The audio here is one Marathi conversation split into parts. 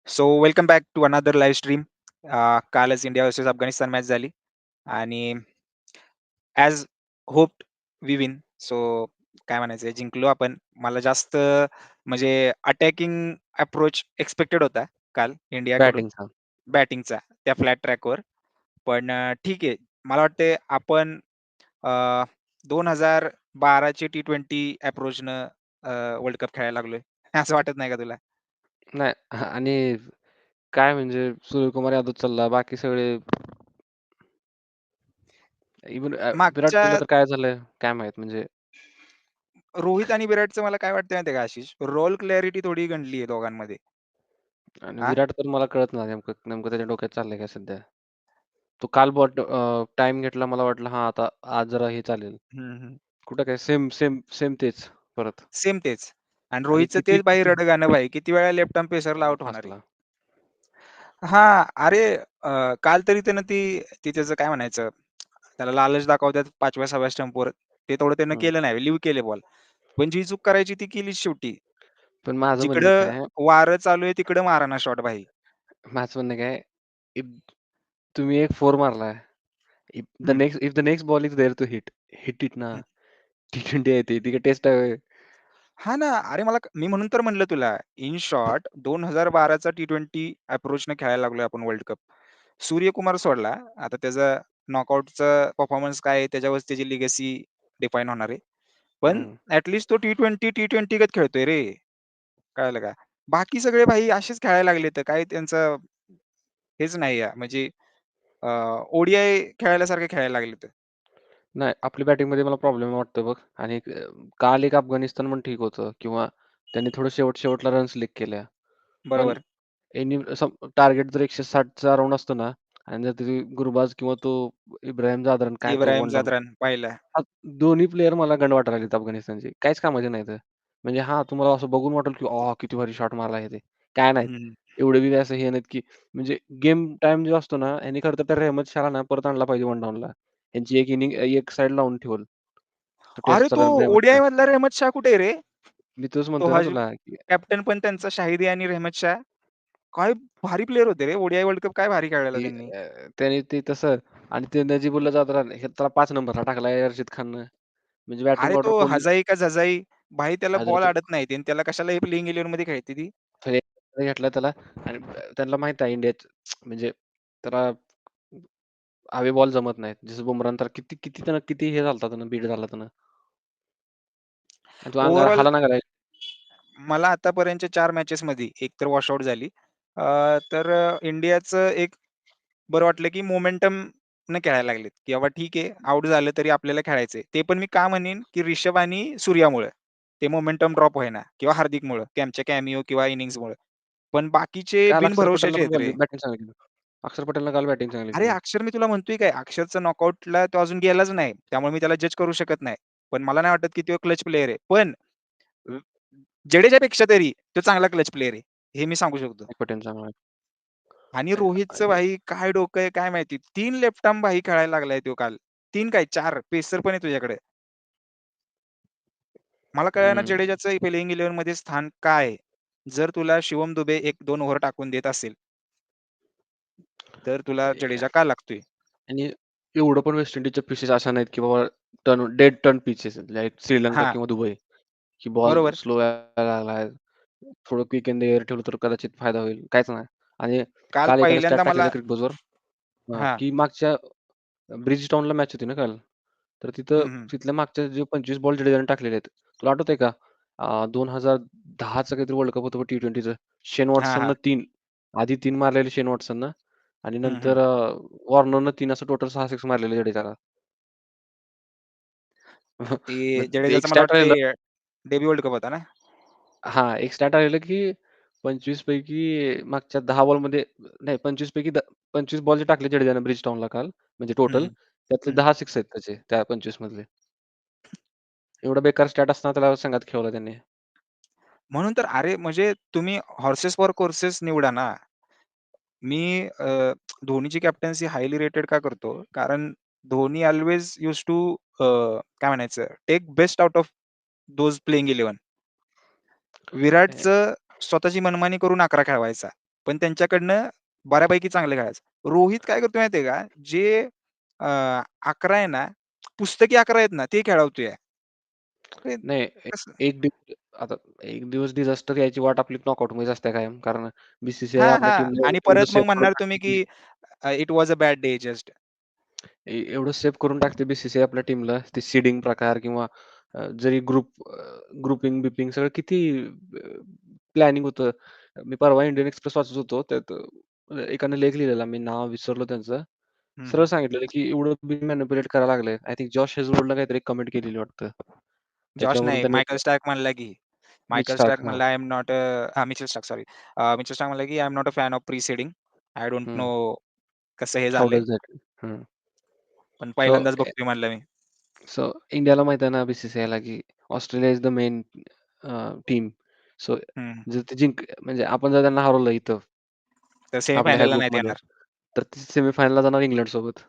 So welcome back to another live stream. कालच इंडिया वर्सेस अफगाणिस्तान मॅच झाली आणि as hoped we win. So काय म्हणायचं जिंकलो आपण. मला जास्त म्हणजे अटॅकिंग अप्रोच एक्स्पेक्टेड होता काल इंडियाकडून बॅटिंगचा. बॅटिंगचा त्या फ्लॅट ट्रॅकवर. पण ठीक आहे. मला वाटते आपण 2012ची T20 अप्रोचनं वर्ल्ड कप खेळायला लागलोय. असं वाटत नाही का तुला? नाही आणि काय म्हणजे सूर्यकुमार यादव चालला, बाकी सगळे इव्हन विराट मागच्या कोहलीला तर काय झालंय काय माहीत म्हणजे रोहित आणि विराटचं मला काय वाटतं माहिती आहे का आशिष? रोल क्लॅरिटी थोडी गंडली आहे दोघांमध्ये. आणि हां? विराट तर मला कळत नाही नेमकं नेमकं त्याच्या डोक्यात चाललंय काय सध्या. तो काल टाईम घेतला मला वाटलं हां, आता आज जरा हे चालेल. हं, हं. कुठं काय सेम सेम सेम तेच परत सेम तेच. आणि आणि रोहितचं किती तेच भाई किती रडगाणं भाई. किती वेळा लेफ्ट आर्म पेसरला आउट होणार आहे. फसला. हां, अरे काल तरी त्यानं ती त्याचं काय म्हणायचं, त्याला लालच दाखवतात 5व्या-6व्या स्टंपवर. ते तेवढं त्यानं हं. केलं नाही. लिव्ह केले बॉल. पण जी चूक करायची ती केलीच शेवटी. पण माझं म्हणणं जिकडं काय वारं चालू आहे तिकडं मारा ना शॉट भाई. माझं म्हणणं काय इफ तुम्ही एक 4 मारलाय. हं, if the next ball is there to hit, hit it ना. हं. T20 आहे ती. ती काय टेस्ट आहे होय? हां ना. अरे मी म्हणून तर म्हणलं तुला, इन शॉर्ट 2012चा T20 अप्रोचने खेळायला लागलोय आपण वर्ल्ड कप. सूर्यकुमार सोडला. आता त्याचा नॉकआउटचा परफॉर्मन्स काय आहे त्याच्यावरच त्याची लिगॅसी डिफाईन होणार आहे. पण हं. ॲट लीस्ट तो T20 गत खेळतोय रे. कळालं का? बाकी सगळे भाई असेच खेळायला लागलेत. काय त्यांचं हेच नाही आहे म्हणजे अ, खेळायल्यासारखे खेळायला लागलेत. नाही, आपली बॅटिंगमध्ये मला प्रॉब्लेम वाटतोय बघ आणि काल एक अफगाणिस्तान पण ठीक होतं किंवा त्यांनी थोडं शेवटला रन्स लीक केल्या. पण बरोबर. टार्गेट जर 160चा अराउंड असतो ना आणि जर ते गुरबाज किंवा तो इब्राहिम जाधव काय तो इब्राहिम वन डाऊन जादरान पाहिला. दोन्ही प्लेयर मला गंड वाटायला लागलेत अफगाणिस्तानचे. काहीच कामाचे नाहीत. म्हणजे हां, तुम्हाला असं बघून वाटेल की किती भारी शॉट मारला आहे ते. काय नाहीत. हं. एवढे बी असं हे नाहीत की म्हणजे गेम टाईम जो असतो ना, ह्यांनी खरं तर त्या रहमत शहाला ना परत आणला पाहिजे वन डाऊनला. यांची एक इनिंग एक साइड लावून ठेवल. तो अरे टेस्टचा तो रहमतचा. ओडीआय मधला रहमत शाह कुठे आहे रे? मी तोच तो म्हणतोय ना तुला, की कॅप्टन पण त्यांचा शाहिदी आणि रहमत शाह. काय भारी प्लेयर होते रे. ओडीआय वर्ल्ड कप काय भारी खेळलेला की त्यांनी. त्याने ते तसं आणि ते नजीबुल्ला जाधव हे त्याला 5 नंबरला टाकलाय रशीद खाननं. म्हणजे बॅटिंग अरे ऑर्डर तो कोण हजाई का जजाई भाई त्याला हजर बॉल अडत नाही आणि त्याला कशाला हे प्लेइंग 11 मध्ये खेळते ती. घेतला त्याला आणि त्यांना माहीत आहे इंडियात म्हणजे त्याला हवे बॉल जमत नाहीत. जसं बुमराहनं तर किती किती त्यानं किती हे झालता त्यानं बीट झाला त्यानं आणि तो अंगावर ओव्हरऑल हाला ना घालाय मला आतापर्यंतच्या 4 मॅचेसमध्ये एक तर वॉशआउट झाली. तर इंडियाचं एक बरं वाटलं, की मोमेंटमनं खेळायला लागलेत, की बाबा ठीक आहे, आउट झालं तरी आपल्याला खेळायचंय. ते पण मी का म्हणेन, की रिषभ आणि सूर्यामुळं. ते मोमेंटम ड्रॉप होईना किंवा हार्दिकमुळं, त्यांच्या कॅमिओ किंवा इनिंग्समुळं. पण बाकीचे काल अक्षर पटेलला बिनभरवशाचे पण आहेत रे. बॅटिंग चांगली केली. अक्षर पटेलनं काल बॅटिंग चांगली अरे, केली. अक्षर मी तुला म्हणतोय काय, अक्षरचं नॉकआउटला तो अजून गेलाच नाही. त्यामुळे मी त्याला जज करू शकत नाही. पण मला नाही वाटत, की तो क्लच प्लेयर आहे. पण अ, जडेजापेक्षा तरी तो चांगला क्लच प्लेयर आहे. हे मी सांगू शकतो. पटेल चांगला आणि रोहितचं आणि भाई काय डोकं आहे काय माहिती. 3 लेफ्ट आर्म भाई खेळायला लागलाय तो काल. 3 काय 4 पेसर पण आहे तुझ्याकडे. मला कळेना हं. जडेजाचं प्लेइंग 11 मध्ये स्थान काय आहे? जर तुला शिवम दुबे 1-2 ओव्हर टाकून देत असेल, तर तुला जडेजा का लागतोय? आणि एवढं पण वेस्ट इंडिजच्या पिचेस अशा नाहीत, की बाबा dead turn pitches like Sri Lanka हां, किंवा दुबई, की बॉल बरोबर. स्लो यायला लागलाय. थोडं क्विक इन द एअर ठेवलं तर कदाचित फायदा होईल. काहीच नाही. आणि काल काल एकानं स्टॅट पहिल्यांदा मला टाकलेला क्रिकबझवर हां. की मागच्या ब्रिजटाउनला मॅच होती ना काल. तर हं, हं. तिथल्या मागच्या जे 25 बॉल जडेजाने टाकलेले आहेत. तुला आठवतंय का? 2010चं काहीतरी वर्ल्ड कप होतं बघ T20चं. शेन हां, वॉटसननं हां. 3 आधी 3 मारलेले शेन वॉटसननं आणि हं, हं. नंतर वॉर्नरनं 3 असं टोटल 6 सिक्स मारलेले जडेजाला. ते मग ते एक जडेजाचा मला स्टॅट राहिलं वाटते डेब्यू वर्ल्ड कप होता ना? हां, एक स्टॅट राहिलं की 25 पैकी मागच्या 10 बॉलमध्ये नाही 25 पैकी 25 बॉल जे टाकले जडेजानं ब्रिजटाउनला काल म्हणजे हं, टोटल हं. त्यातले हं, हं. 10 सिक्स आहेत त्याचे त्या 25 मधले. एवढा बेकार स्टॅट असताना त्याला संघात खेळवलं त्यांनी. म्हणून तर अरे, म्हणजे तुम्ही हॉर्सेस फॉर कोर्सेस निवडा ना. मी धोनीची कॅप्टन्सी हायली रेटेड का करतो? कारण धोनी अल्वेज यूज्ड टू काय म्हणायचं take best out of those playing 11. ए विराटचं स्वतःची मनमानी करून 11 खेळवायचा. पण त्यांच्याकडनं बऱ्यापैकी चांगलं खेळायचं. रोहित काय करतोय माहिती आहे का? जे अ, 11 आहे ना, पुस्तकी 11 आहेत ना, ते खेळवतोय. ते नाही, कसं एक दिवस आता एक दिवस डिझास्टर यायची वाट आपली नॉकआउटमध्येच असते कायम. कारण बी-सी-सी-आय हां, आपल्या हां. टीमला आणि एवढं परत मग सेव्ह करून म्हणणार तुम्ही, टाकते की की it was a bad day just. एवढं सेव्ह करून टाकते बी-सी-सी-आय आपल्या टीमला. ते सीडिंग प्रकार किंवा जरी ग्रुपिंग-बिपिंग सगळं किती प्लॅनिंग होतं. मी परवा इंडियन एक्सप्रेस वाचत होतो. त्यात एकाने लेख लिहिलेला. मी नाव विसरलो त्यांचं. हं, सरळ हं. सांगितलेलं, की एवढं बिग मॅनिप्युलेट करायला लागलंय. आय थिंक जॉश हेझलवूडला काहीतरी कमेंट केलेली वाटतं. जॉश त्याच्यावरून नाही, त्याने मायकल स्टार्क म्हणला, की मिच मायकल स्टार्क स्टार्क हां. म्हणला, "I am not Mitchell Starc sorry. Mitchell Starc म्हणला, की "I am not a fan of preceding. I don't हं. नो कसं हे हाऊ झालंय, डज दॅट? हं. पण सो पहिल्यांदाच बघतोय" म्हणलं मी. सो इंडियाला माहीत आहे ना बी-सी-सी-आयला, की Australia is the main team. So हं. जर ते म्हणजे आपण जर त्यांना हरवलं इथं तर आपल्या ह्या सेमीफायनलला नाहीत ग्रुपमध्ये, येणार. तर ती सेमीफायनलला जाणार इंग्लंडसोबत.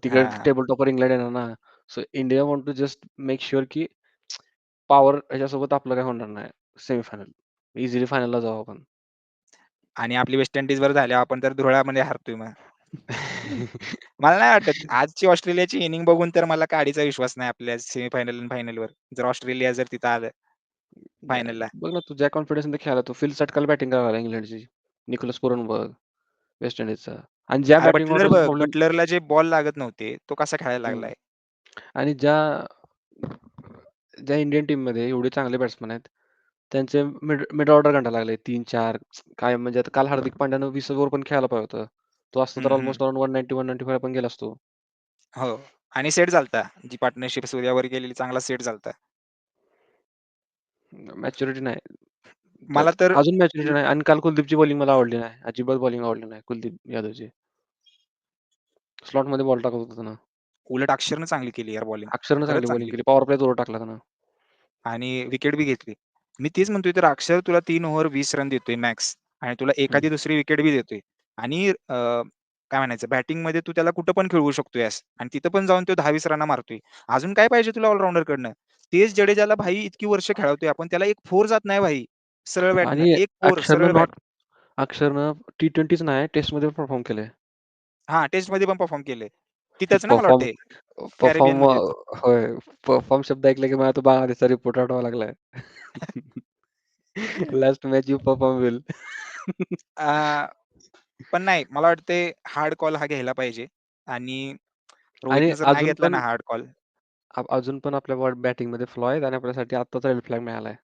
तिकडे हां, हां. टेबल टॉपर इंग्लंड येणार ना. So India want to just make sure की पॉवर ह्याच्यासोबत आपलं काही होणार नाही सेमीफायनल. इझिली फायनलला जाऊ आपण. आणि आपली वेस्ट इंडीजवर झाल्यावर आपण तर धुळामध्ये हारतोय मग. मला नाही वाटत. आजची ऑस्ट्रेलियाची इनिंग बघून तर मला काडीचा विश्वास नाही आपल्या सेमीफायनल आणि फायनलवर. जर ऑस्ट्रेलिया जर तिथं आलं फायनलला. बघ ना, तू ज्या कॉन्फिडन्सने खेळाला तो फिल सटकाला बॅटिंग करायला इंग्लंडची. निकोलस पूरन बघ, वेस्ट इंडीजचा आणि ज्या अरे बॅटिंग बटलर ऑर्डरचा बघ, प्रॉब्लेम बटलरला जे बॉल लागत नव्हते, तो कसा खेळायला लागलाय. आणि ज्या इंडियन टीममध्ये एवढे चांगले बॅट्समन आहेत, त्यांचे मिड ऑर्डर गंडायला लागले 3-4 काय म्हणजे आता काल हार्दिक पांड्यानं 20 ओव्हर पण खेळायला पाहिजे होतं. तो असता तर हं, हं. ऑलमोस्ट अराउंड 190-195 पण गेला असतो. हो. आणि सेट झालता. जी पार्टनरशिप सूर्यावर गेलेली चांगला सेट झालता. मॅच्युरिटी नाही. मला त्यात तर अजून मॅच्युरिटी उल नाही आणि काल कुलदीपची बॉलिंग मला आवडली नाही. अजिबात बॉलिंग आवडली नाही कुलदीप यादवची. स्लॉटमध्ये बॉल टाकत होता ना. उलट अक्षरनं चांगली केली यार बॉलिंग. अक्षरनं खरंच चांगली बॉलिंग चांगली. केली. पॉवर प्लेत ओव्हर टाकला त्यानं. आणि विकेट बी घेतली. मी तेच म्हणतोय, तर अक्षर तुला 3 ओव्हर 20 रन देतोय मॅक्स आणि तुला हं. एखादी दुसरी विकेट बी देतोय. आणि काय म्हणायचं, बॅटिंगमध्ये तू त्याला कुठं पण खेळवू शकतोयस आणि तिथं पण जाऊन तो 10-20 रना मारतोय. अजून काय पाहिजे तुला ऑलराउंडरकडनं? तेच जडेजाला भाई इतकी वर्ष खेळवतोय आपण, त्याला एक फोर जात नाही भाई. सरळ बॅटनं. आणि एक फोर सरळ बॅट. अक्षरनं T20च नाही टेस्टमध्ये परफॉर्म केलंय. हां, टेस्टमध्ये पण परफॉर्म केलंय. तिथंच ना मला परफॉर्म वाटतंय परफॉर्म कॅरिबियनमध्येच. होय. परफॉर्म शब्द ऐकला की मला तो बांगलादेशचा रिपोर्ट आठवायला लागलाय. लास्ट मॅच यू परफॉर्म वेल. अ, पण नाही मला वाटतंय हार्ड कॉल हा घ्यायला पाहिजे आणि आणि रोहितनं जर नाही घेतला ना हार्ड कॉल. अजून पण आपल्या बॅटिंगमध्ये फ्लॉ आहेत आणि आपल्यासाठी आत्ताच रेड फ्लॅग मिळालाय.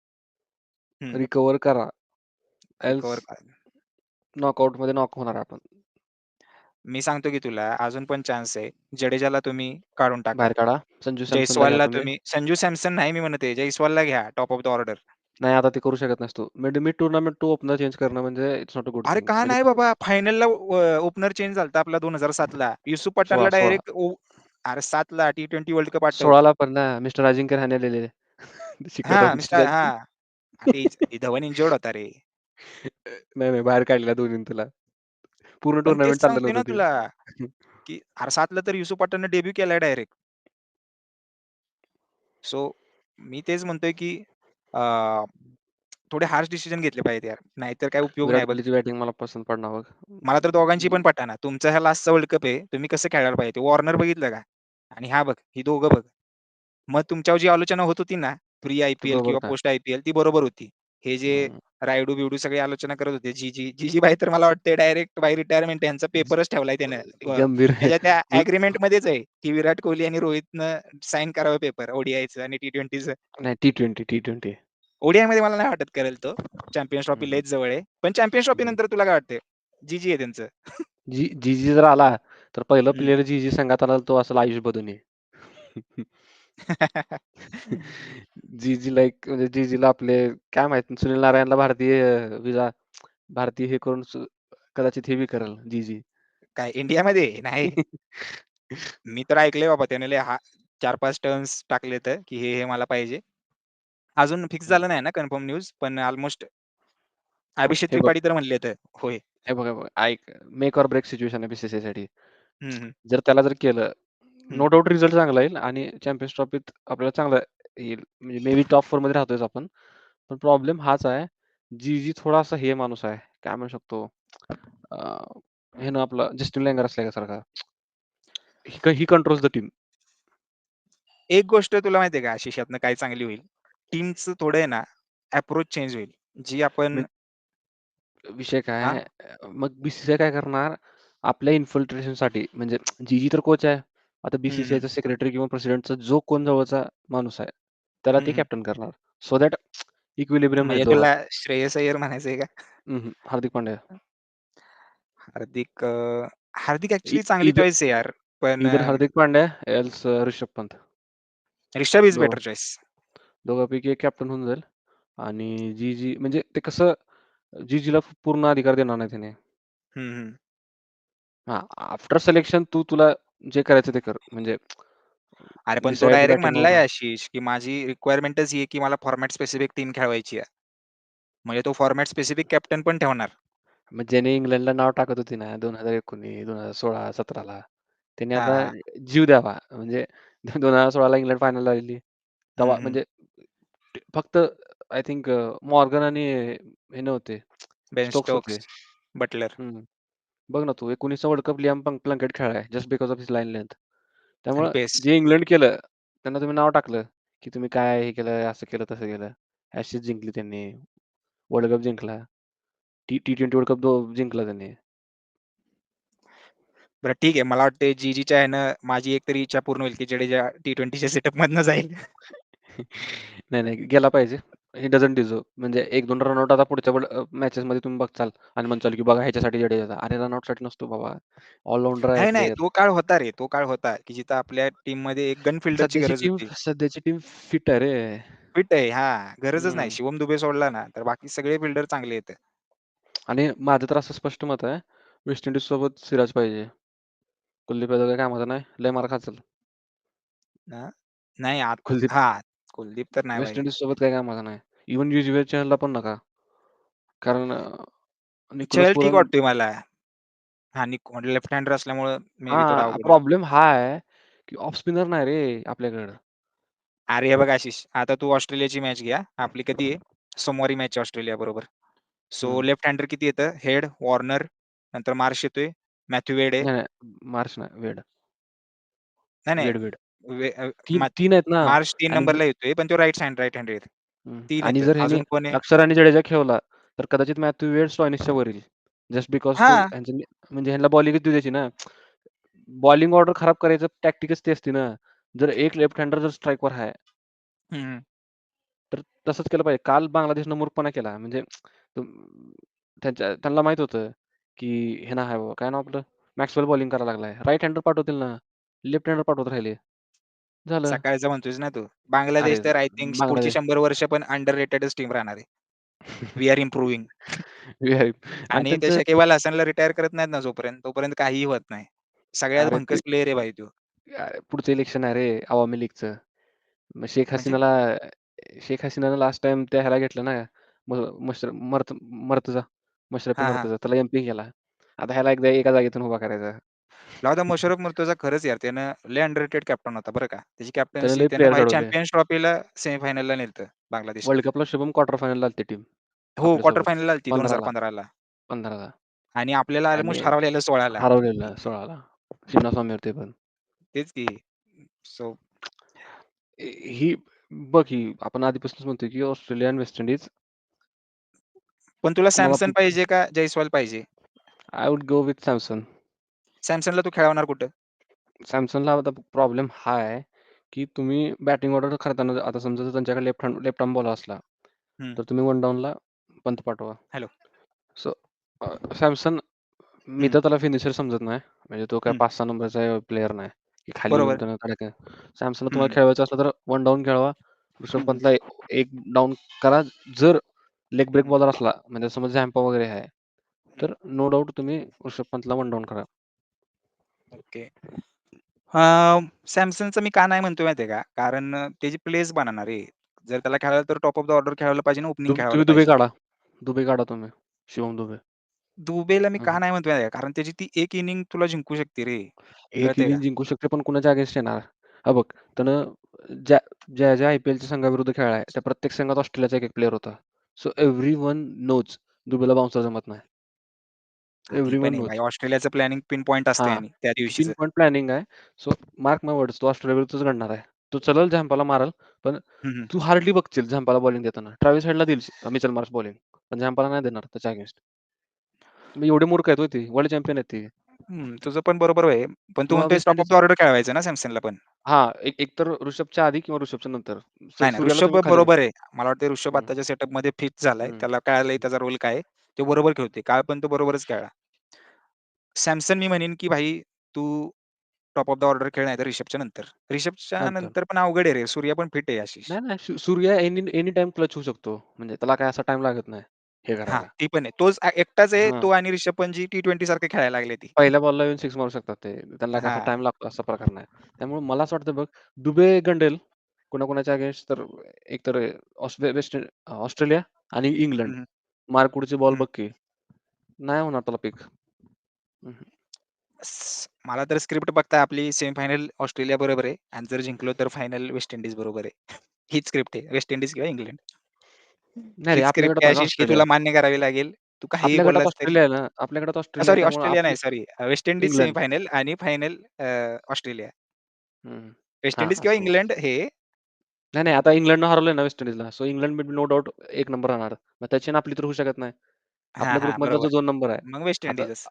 हं, रिकव्हर करा. एल्स रिकव्हर नॉकआउटमध्ये नॉक होणार आपण. मी सांगतो की तुला अजून पण चान्स आहे. जडेजाला तुम्ही काढून टाका. बाहेर काढा. संजू सॅमसनला घ्या जयस्वालला तुम्ही. तुम्ही संजू सॅमसन नाही मी म्हणत आहे. जयस्वालला घ्या टॉप ऑफ द ऑर्डर. नाही आता ते करू शकत नाहीस तू. Mid tournament two opener change करणं म्हणजे इट्स नॉट अ गुड अरे थिंग. का म्हणजे नाही बाबा, फायनलला ओपनर चेंज झालता आपला 2007 ला. युसूफ पठाणला 16 डायरेक्ट अरे 7 ला T20 वर्ल्ड कप आठव. 16 पण ना मिस्टर अजिंक्य रहाणे आलेले. हां, शिखर मिस्टर धवनची. हां. ते धवन इंज्युर्ड होता रे. नाही, नाही बाहेर काढलेला दोन्हीने तुला. पूर्ण पण टुर्नामेंट तेच चाललं सांगतोय नव्हतं ना ते. तुला, की अरे 7 ला तर युसूफ पठाणनं डेब्यू केलाय डायरेक्ट. सो मी तेच म्हणतोय, की अ, थोडे हार्श डिसिजन घेतले पाहिजेत यार. नाहीतर काही उपयोग विराट नाही बघ. कोहलीची बॅटिंग मला पसंत पडणार बघ. मला तर दोघांची इ पण पटेना. तुमचा हा लास्टचा वर्ल्ड कप आहे. तुम्ही कसं खेळायला पाहिजे. वॉर्नर बघितलं का? आणि हा बघ, ही दोघं बघ. मग तुमच्यावर जी आलोचना होत होती ना, प्री ते आय-पी-एल बरोबर किंवा नाही. पोस्ट आय-पी-एल ती बरोबर होती. हे जे हं. रायडू-बिडू सगळी आलोचना करत होते. जीजीभाई तर मला वाटतंय डायरेक्ट बाय रिटायरमेंट यांचा पेपरच ठेवलाय त्यानं. गंभीर त्याच्या त्या मी एग्रीमेंटमध्येच आहे, की विराट कोहली आणि रोहितनं साइन करावं पेपर ओडीआयचं आणि T20चं. नाही T20. ओडीआयमध्ये मला नाही वाटत करेल तो. चॅम्पियन्स ट्रॉफी हं, लयच जवळ आहे. पण चॅम्पियन्स ट्रॉफी हं. नंतर तुला काय वाटतंय? जीजी आहे त्यांचं. जीजी जर आला, तर पहिला हं. प्लेयर जीजी संघात आला तो असेल आयुष बदुनी. जीजी लाइक म्हणजे जीजीला आपले काय माहित सुनील नारायणला भारतीय हे करून कदाचित हे बी करेल जीजी. काय इंडियामध्ये? नाही. मी तर ऐकलंय बाबा त्याने लय 4-5 टर्न्स टाकलेत, की हे मला पाहिजे. अजून फिक्स झालं नाही ना कन्फर्म न्यूज, पण अल्मोस्ट अभिषेक हे बघ, त्रिपाठी तर म्हणलेत. होय. हे बघ, ऐक मेक ऑर ब्रेक सिच्युएशन आहे बी-सी-सी-आयसाठी. हं, हं, जर त्याला जर केलं, हं. नो डाउट रिझल्ट चांगला येईल आणि चॅम्पियन्स ट्रॉफीत आपल्याला चांगलं येईल. म्हणजे मे बी टॉप 4 मध्ये राहतोयच आपण. पण प्रॉब्लेम हाच आहे, जीजी थोडासा हे माणूस आहे. काय म्हणू शकतो? हे ना आपला जस्टिन लँगर असल्यासारखा. ही कंट्रोल्स द टीम. एक गोष्ट तुला माहिती आहे का आशिष यातनं काय चांगली होईल? टीमचं थोडं आहे ना अप्रोच चेंज होईल. जी आपण विषय काय हां, आहे, मग बी-सी-सी-आय काय करणार, आपल्या इन्फिल्ट्रेशनसाठी म्हणजे जी-जी तर कोच आहे. आता हं, हं. बी-सी-सी-आयचा सेक्रेटरी किंवा प्रेसिडेंटचा जो कोण जवळचा माणूस आहे, त्याला हं, ते हं. कॅप्टन करणार. सो दॅट इक्विलिब्रियम येईल म्हणजे दोघात. तुला श्रेयस अय्यर म्हणायचंय का? हार्दिक पांड्या. हार्दिक हार्दिक ॲक्चुअली चांगली ईदर चॉईस आहे यार. पण either Hardik Pandya else Rishabh Pant. Rishabh is though better choice. दोघांपैकी एक कॅप्टन होऊन जाईल आणि जी म्हणजे ते कसं जी-जीला पूर्ण अधिकार देणार नाही त्याने. हं, हं. हां, आफ्टर सिलेक्शन तुला जे करायचं ते कर. म्हणजे अरे पण तो डिसाईड डायरेक्ट बॅटिंग म्हणलाय ऑर्डर. आशिष, की माझी रिक्वायरमेंटच ही आहे, की मला फॉर्मॅट स्पेसिफिक टीम खेळवायची आहे. म्हणजे तो फॉर्मॅट स्पेसिफिक कॅप्टन पण ठेवणार. मग ज्याने इंग्लंडला नाव टाकत होती ना 2019, 2016, 17ला त्यांनी आता हां, जीव द्यावा. म्हणजे 2016ला इंग्लंड फायनलला आलेली. हं, तेव्हा हं. म्हणजे फक्त आय थिंक मॉर्गन आणि हे नव्हते, बेन स्टोक्स होते. स्टोक्स, बटलर हं. बघ ना तू 19चा वर्ल्ड कप लियाम प्लंकेट खेळलाय just because of his line length. आणि त्यामुळं पेस. जे इंग्लंड केलं, त्यांना तुम्ही नाव टाकलं, की तुम्ही काय हे केलं, असं केलं, तसं केलं. ॲशेस जिंकली त्यांनी, वर्ल्ड कप जिंकला. T20 वर्ल्ड कप जिंकला त्यांनी. बरं ठीक आहे. मला वाटतंय जी-जीच्या ह्यानं माझी एक तरी इच्छा पूर्ण होईल, की जडेजा T20च्या सेटअपमधनं जाईल. नाही, नाही गेला पाहिजे. He doesn't deserve. म्हणजे 1-2 रनआउट आता पुढच्या मॅचेसमध्ये तुम्ही बघचाल आणि म्हणचाल, की बघा ह्याच्यासाठी जडेजा. अरे रनआउटसाठी नसतो बाबा. ऑलराउंडर आहे नाही, नाही. प्लेयर. तो काळ होता रे. तो काळ होता, की जिथं आपल्या टीममध्ये एक गन फिल्डरची गरज होती. सध्याची टीम फिट आहे रे. फिट आहे. हां, गरजच नाही. हं. शिवम दुबे सोडला ना, तर बाकी सगळे फिल्डर चांगले आहेत. आणि माझं तर असं स्पष्ट मत आहे, वेस्ट इंडिजसोबत सिराज पाहिजे. कुलदीप यादव काही कामाचा नाही. लय मार खाचल. हां, नाही कुलदीप हां, कुलदीप तर नाही वेस्ट भाई. इंडिजसोबत काही कामाचा नाही. इव्हन युजवेंद्र चहलला पण नका. कारण निकोलस चहल ठीक पुरन वाटतोय मला. हां, लेफ्ट हँडर असल्यामुळं मे बी थोडं हां, अवघड होईल. प्रॉब्लेम हा आहे, की ऑफ स्पिनर नाही रे आपल्याकडं. अरे हे बघ आशिष, आता तू ऑस्ट्रेलियाची मॅच घ्या. आपली कधी आहे? सोमवारी मॅच आहे ऑस्ट्रेलियाबरोबर. सो हं. लेफ्ट हँडर किती येतं? हेड, वॉर्नर, नंतर मार्श येतोय, मॅथ्यू वेड आहे. नाही, नाही. मार्श नाही. वेड. नाही, नाही. वेड. वे अ, 3 मा 3 आहेत ना मार्श 3 आणि नंबरला येतोय, पण तो राइट हँडर आहे. 3 आणि येतं. जर ह्यानी अजून कोण आहे? अक्षर आणि जडेजा खेळला, तर कदाचित मॅथ्यू वेड स्टॉयनिसच्या वर येईल. जस्ट बिकॉज तो हां. म्हणजे ह्यांना बॉलिंगच देऊ द्यायची ना. बॉलिंग ऑर्डर खराब करायचं टॅक्टिकच ती असते ना. जर एक लेफ्ट हँडर जर स्ट्राईकवर आहे, हं, हं. तर तसंच केलं पाहिजे. काल बांगलादेशनं मूर्खपणा केला. म्हणजे त्यांना माहीत होतं, की हे ना आहे बाबा काय नाव आपलं मॅक्सवेल बॉलिंग करायला लागलाय. राइट हँडर पाठवतील ना. लेफ्ट हँडर पाठवत राहिले. झालं. सकाळचं म्हणतोयस ना तू. अरे बांगलादेश तर आय थिंक पुढची बांगलादेश 100 वर्ष पण अंडर रेटेडच टीम राहणार आहे. We are improving. आणि आणि ते त्यांचं शकीब अल हसनला रिटायर करत नाहीत ना तोपर्यंत काहीही होत नाही. सगळ्यात अरे ते भंकस प्लेयर आहे भाई तो. पुढचं इलेक्शन आहे रे अवामी लीगचं. मग म्हणजे शेख हसीनानं लास्ट टाईम त्या ह्याला घेतलं ना, म मशर मर्त मर्तझा मशरफी हां, हां. मर्तझा त्याला एम-पी केला. आता ह्याला एकदा एका जागेतून उभा करायचा. जाऊ द्या मुशर्रफ मुर्तझा खरंच यार त्यानं लय अंडररेटेड कॅप्टन होता बरं का. त्याची त्याने कॅप्टन्सी लय त्यानं प्लेयर भाई घडवले. चॅम्पियन्स ट्रॉफीला सेमीफायनलला नेलतं बांगलादेशला. वर्ल्ड कपला शुभम क्वार्टर फायनलला आलती टीम हो, क्वार्टर आपल्यासोबत फायनलला आलती 15ला 2015ला 15ला आणि आपल्याला आणि ऑलमोस्ट हरवलेलं 16ला. हरवलेलं 16ला. चिन्नास्वामीवर ते पण. तेच की. सो ही बघ ही आपण आधीपासूनच म्हणतोय, की ऑस्ट्रेलिया आणि वेस्ट इंडिज पण तुला कुणाला सॅमसन पाहिजे का जयस्वाल पाहिजे? I would go with Samson. सॅमसनला तू खेळवणार कुठं? सॅमसंगला आता प्रॉब्लेम हा आहे, की तुम्ही बॅटिंग ऑर्डर करताना आता समजा जर त्यांच्याकडे लेफ्ट आर्म बॉलर असला, हं. तर तुम्ही वन डाऊनला पंत पाठवा. हॅलो. सो सॅमसन मी हं, तर त्याला फिनिशर समजत नाही. म्हणजे तो काय हं. 5-6 नंबरचा प्लेयर नाही, की खाली येऊन बरोबर. त्यानं काय सॅमसनला हं, तुम्हाला हं. खेळवायचं असलं तर वन डाऊन खेळवा. ऋषभ हं, हं. पंतला एक डाऊन करा. जर लेग ब्रेक हं, बॉलर असला, म्हणजे समज झॅम्पा वगैरे आहे, हं. तर नो डाऊट तुम्ही ऋषभ पंतला वन डाऊन करा. ओके. सॅमसंगचं मी का नाही म्हणतोय माहिती आहे का? कारण त्याची प्लेस बनवणार आहे. जर त्याला खेळायला तर टॉप ऑफ द ऑर्डर खेळवायला पाहिजे ना, ओपनिंग खेळवायला तुम्ही दुबे पाहिजे. काढा. दुबे काढा तुम्ही. शिवम दुबे. दुबेला मी हं. का नाही म्हणतोय माहिती आहे का? कारण त्याची ती एक इनिंग तुला जिंकू शकते रे. एक कळतंय का? इनिंग जिंकू शकते, पण कुणाच्या अगेन्स्ट येणार? हा बघ, त्यानं ज्या आय-पी-एलच्या संघाविरुद्ध खेळलाय, त्या प्रत्येक संघात ऑस्ट्रेलियाचा एक-एक प्लेयर होता. सो एव्हरीवन नोज दुबेला बाउन्सर जमत नाही. ती पण एव्हरीवन आहे नोज. भाई. ऑस्ट्रेलियाचं प्लॅनिंग पिन पॉइंट असते हां. आणि त्या पिन दिवशीचं. पॉइंट प्लॅनिंग आहे. सो मार्क माय वर्ड्स तो ऑस्ट्रेलियाविरुद्धच घडणार आहे. तो चलेल झॅम्पाला मारेल, पण हं, हं. तू हार्डली बघशील झॅम्पाला बॉलिंग देताना. ट्रॅव्हिस हेडला देईल मिचेल मार्श बॉलिंग, पण झॅम्पाला नाही देणार त्याच्या अगेन्स्ट. मग एवढे मूर्ख आहेत होय ते. वर्ल्ड चॅम्पियन आहेत ते. तुझं पण बरोबर आहे. पण तू मग म्हणतोयस West top of Indies the order खेळवायचं ना सॅमसनला पण. हां, एकतर ऋषभच्या आधी किंवा ऋषभच्या नंतर. नाही, नाही. सूर्याला ऋषभ तुम्ही खाली बरोबर आहे. मला वाटतं ऋषभ हं, आताच्या सेटअपमध्ये फिट झालाय. हं. त्याला कळालंय त्याचा रोल काय आहे. तो बरोबर खेळतोय. काल पण तो बरोबरच खेळला. सॅमसन मी म्हणेन, की भाई तू टॉप ऑफ द ऑर्डर खेळ नाहीतर ऋषभच्या नंतर. ऋषभच्या नंतर. नंतर पण अवघड आहे रे. सूर्य पण फिट आहे आशिष. नाही, नाही. सूर्या एनी टाईम क्लच होऊ शकतो. म्हणजे त्याला काय असा टाईम लागत नाही हे हां, करायला. ती पण आहे. तोच एकटाच आहे. हां. तो आणि ऋषभ पंत T20 सारखे खेळायला लागले ती. पहिल्या बॉलला येऊन सिक्स मारू शकतात ते. त्यांना काय असा हां. टाईम लागतो असा प्रकार नाही. त्यामुळे मला असं वाटतं बघ, दुबे गंडेल कोणाकोणाच्या अगेन्स्ट तर एकतर ऑस्ट्रेलिया आणि इंग्लंड. हं, मार्कवूडची बॉल हं. बघ की. नाही होणार त्याला पिक. हं, मला तर स्क्रिप्ट बघता आपली सेमीफायनल ऑस्ट्रेलिया बरोबर आहे आणि जर जिंकलो तर फायनल वेस्ट इंडीज बरोबर आहे. हीच स्क्रिप्ट आहे. वेस्ट इंडीज किंवा इंग्लंड. नाही रे, हीच आपल्या स्क्रिप्ट गटात आहे आहे ना आशिष, ही ऑस्ट्रेलिया. तुला मान्य करावी लागेल. तू काहीही आपल्या गटात बोललास तरी. ऑस्ट्रेलिया आहे ना, आपल्या गटात ऑस्ट्रेलिया आहे सॉरी त्यामुळे ऑस्ट्रेलिया आपली नाही sorry. West Indies England. Semifinal आणि फायनल ऑस्ट्रेलिया. हं. वेस्ट हां, इंडीज किंवा असं. इंग्लंड हे नाही, नाही. आता इंग्लंडनं हरवलंय ना वेस्ट इंडीजला. So England no doubt 1 number राहणार. मग त्याची आणि आपली तर होऊ शकत नाही. हां, आपल्या हां. ग्रुपमधला जो बरोबर. 2 नंबर आहे. मग वेस्ट आता इंडीजच.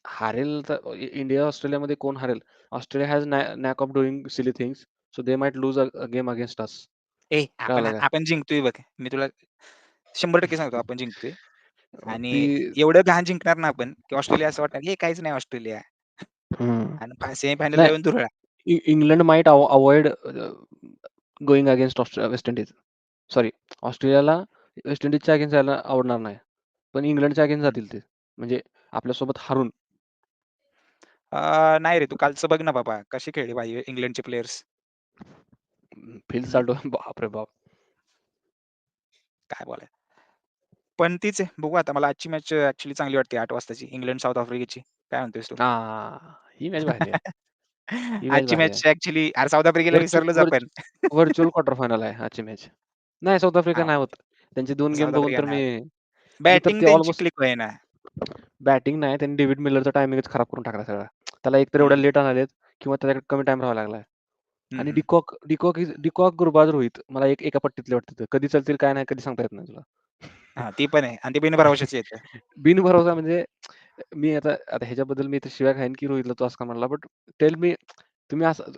हारेल तर इंडिया, ऑस्ट्रेलियामध्ये कोण हारेल? Australia has knack of doing silly things. So they might lose a game against us. ए आपण कळालं का? आपण जिंकतोय बघ. मी तुला 100% सांगतो आपण जिंकतोय आणि ती एवढं घाण जिंकणार ना आपण, की ऑस्ट्रेलिया असं वाटणार, की हे काहीच नाही ऑस्ट्रेलिया हं. आणि सेमीफायनलला नाही येऊन धुरळा. England might avoid going against West Indies. Sorry, ऑस्ट्रेलियाला वेस्ट इंडीजच्या अगेन्स्ट जायला आवडणार नाही. पण इंग्लंडच्या अगेन्स्ट हं. जातील ते. म्हणजे आपल्यासोबत हारून. नाही रे, तू कालचं बघ ना बाबा, कसे खेळले भाई इंग्लंडचे प्लेयर्स. फिल हं, साल्टो बापरे बाप! काय बोलायचं. पण तीच आहे. बघू आता मला आजची मॅच ॲक्चुअली चांगली वाटते 8 वाजताची इंग्लंड साउथ आफ्रिकेची. काय म्हणतोयस तू? ही मॅच भारी आहे. ही मॅच आजची भारी आहे. मॅच ॲक्चुअली अरे साउथ आफ्रिकेला विसरलोच आपण. व्हर्चुअल क्वार्टर फायनल आहे आजची मॅच. नाही, साऊथ आफ्रिका हां, नाही होत. त्यांचे 2 गेम साउथ बघून आफ्रिका तर मी नाही. मी तर बॅटिंग ते त्यांची ऑलमोस्ट क्लिक होईना. बॅटिंग नाही, त्यांनी डेव्हिड मिलरचा टायमिंगच खराब करून टाकला सगळा. त्याला एकतर एवढ्या हं, लेट आलेत किंवा त्याच्याकडे कमी टाईम राहावा लागलाय. हं, आणि हं. डिकॉक, गुरबाज, रोहित मला एका पट्टीतले वाटतात. कधी चलतील काय नाही कधी सांगता येत नाही तुला. हां, ती पण आहे आणि ती बिनभरवशाची आहेत. बिनभरवसा म्हणजे मी आता आता ह्याच्याबद्दल मी तर शिव्या खाईन की रोहितला तू असं का म्हणला. बट टेल मी तुम्ही असं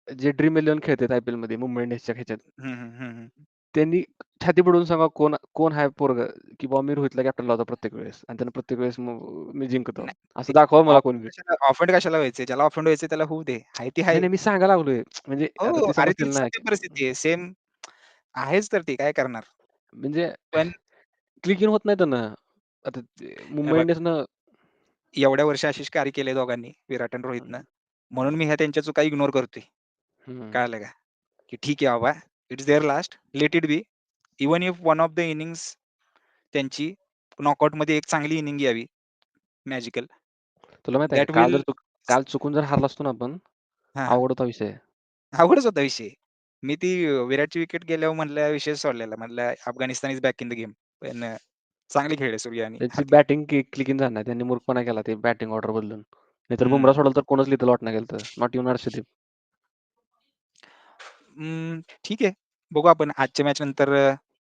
जे ड्रीम 11 खेळतात आयपीएलमध्ये मुंबई इंडियन्सच्या ह्याच्यात, हं, हं, हं, हं. त्यांनी छाती पडून सांगा कोण कोण आहे पोरगं, की बाबा मी रोहितला कॅप्टन लावतो प्रत्येक वेळेस आणि त्यानं प्रत्येक वेळेस मी जिंकतो. नाही ते असं दाखवा मला कोणी. ऑफेंड कशाला व्हायचंय? ज्याला ऑफेंड व्हायचंय त्याला होऊ दे. आहे ती नाही, आहे. नाही मी सांगायला लागलोय. म्हणजे आता हो, ते अरे समजतील तीच ना, सत्य परिस्थिती आहे. सेम आहेच तर ती काय करणार? म्हणजे पण क्लिक इन होत नाही त्यांना. आता हे मुंबई बघ इंडियन्सनं एवढ्या वर्ष आशिष कार्य केले दोघांनी, विराट आणि रोहितनं. म्हणून मी ह्या त्यांच्या चुका इग्नोर करतोय. हं. कळालं का? की ठीक आहे बाबा, it's there last, let it be. Even if one of the innings त्यांची नॉकआउटमध्ये एक चांगली इनिंग यावी, मॅजिकल. तुला माहिती आहे दॅट का विल काल चुकून जर हारलो असतो ना आपण, हां, हां. अवघड होता विषय. अवघडच होता विषय. मी ती विराटची विकेट गेल्यावर म्हणलं विषयच सोडलेला. म्हणलं Afghanistan is back in the game. पण चांगले खेळले सूर्य आणि त्यांची हार्दिक. बॅटिंग क्लिक इन झाली नाही. त्यांनी मूर्खपणा केला ते बॅटिंग ऑर्डर बदलून. नाहीतर बुमराह हं. सोडला तर कोणच लिहिलं लॉट नाही गेलं नॉट इव्हन हर्षदीप. ठीक आहे. बघू आपण आजच्या मॅच नंतर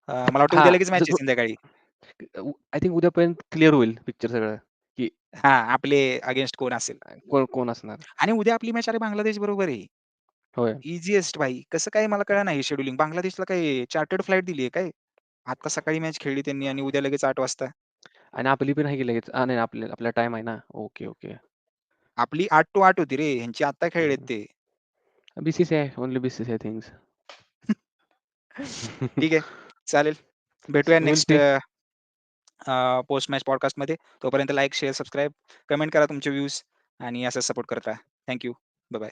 मला वाटतं उद्या हां, लगेच मॅच आहे संध्याकाळी. आय थिंक उद्यापर्यंत क्लिअर होईल पिक्चर सगळं, की हां, आपले अगेन्स्ट कोण असेल. कोण कोण असणार. आणि उद्या आपली मॅच अरे बांगलादेश बरोबर आहे. होय. ईझीएस्ट भाई. कसं काय मला कळेना हे शेड्यूलिंग. बांगलादेशला काय चार्टर्ड फ्लाइट दिली आहे काय? आता सकाळी मॅच खेळली त्यांनी आणि उद्या लगेच 8 वाजता. आणि आपली पण आहे की लगेच. नाही आपला टाईम आहे ना. Okay, okay. आपली 8 to 8 होती रे. ह्यांची आता खेळलेत ते. BCCI, only BCCI things. ठीक आहे. चालेल. भेटूया will next see. Post match पॉडकास्टमध्ये. तोपर्यंत लाईक, शेअर, सबस्क्राईब, कमेंट करा तुमचे व्ह्यूज आणि असंच सपोर्ट करत राहा. Thank you. बाय-बाय.